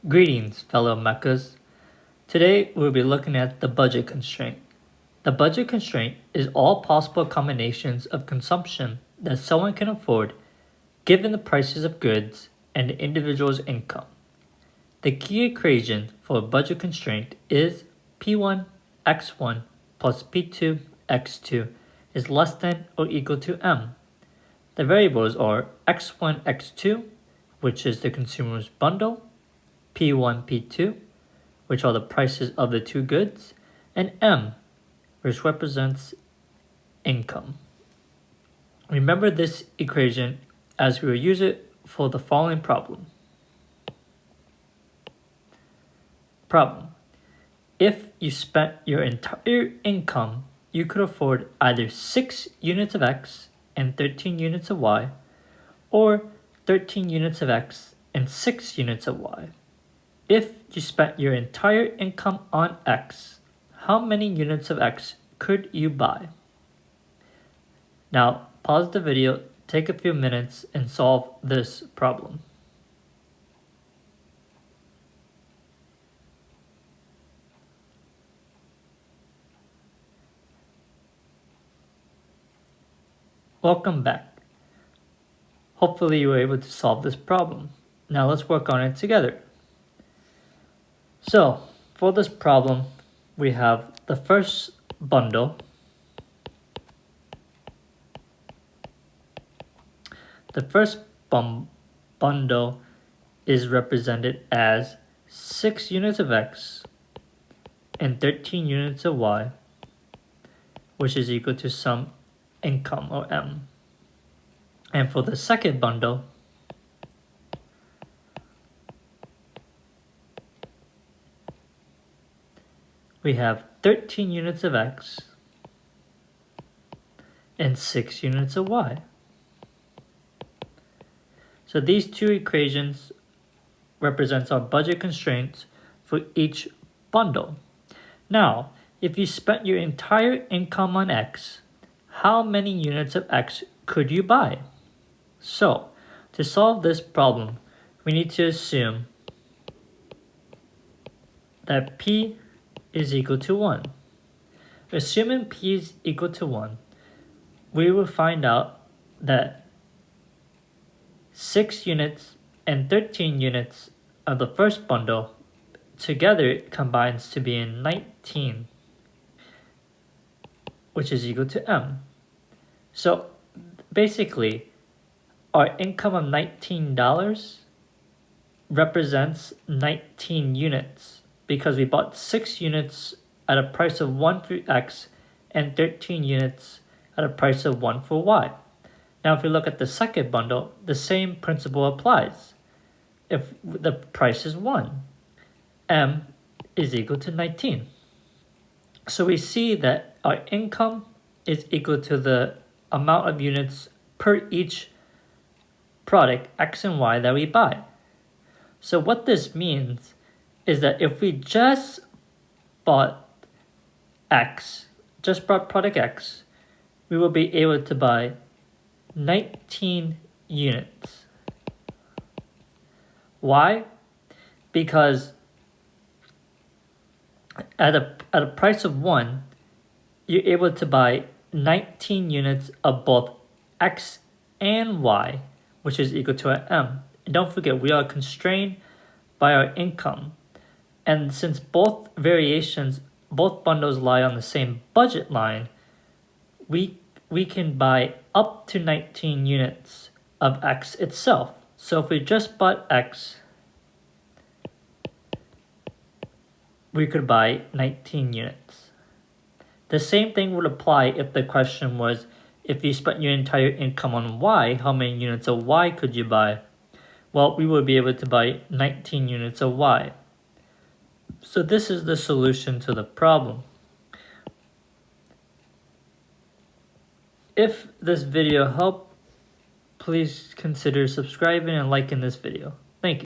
Greetings, fellow mechas. Today we'll be looking at the budget constraint. The budget constraint is all possible combinations of consumption that someone can afford given the prices of goods and the individual's income. The key equation for a budget constraint is P1 x1 plus P2 x2 is less than or equal to M. The variables are x1, x2, which is the consumer's bundle, P1, P2, which are the prices of the two goods, and M, which represents income. Remember this equation as we will use it for the following problem. Problem: if you spent your entire income, you could afford either 6 units of X and 13 units of Y, or 13 units of X and 6 units of Y. If you spent your entire income on X, how many units of X could you buy? Now, pause the video, take a few minutes, and solve this problem. Welcome back. Hopefully you were able to solve this problem. Now let's work on it together. So, for this problem, we have the first bundle. The first bundle is represented as 6 units of X and 13 units of Y, which is equal to some income, or M. And for the second bundle, we have 13 units of X and 6 units of Y. So these two equations represents our budget constraints for each bundle. Now, if you spent your entire income on X, how many units of X could you buy? So, to solve this problem, we need to assume that P is equal to 1. Assuming P is equal to 1, we will find out that 6 units and 13 units of the first bundle together combines to be in 19, which is equal to M. So basically, our income of $19 represents 19 units because we bought 6 units at a price of 1 for X and 13 units at a price of 1 for Y. Now if we look at the second bundle, the same principle applies. If the price is 1, M is equal to 19. So we see that our income is equal to the amount of units per each product X and Y that we buy. So what this means is that if we just bought X, just bought product X, we will be able to buy 19 units. Why? Because at a price of 1, you're able to buy 19 units of both X and Y, which is equal to an M. And don't forget, we are constrained by our income. And since both bundles lie on the same budget line, we can buy up to 19 units of X itself. So if we just bought X, we could buy 19 units. The same thing would apply if the question was, if you spent your entire income on Y, how many units of Y could you buy? Well, we would be able to buy 19 units of Y. So this is the solution to the problem. If this video helped, please consider subscribing and liking this video.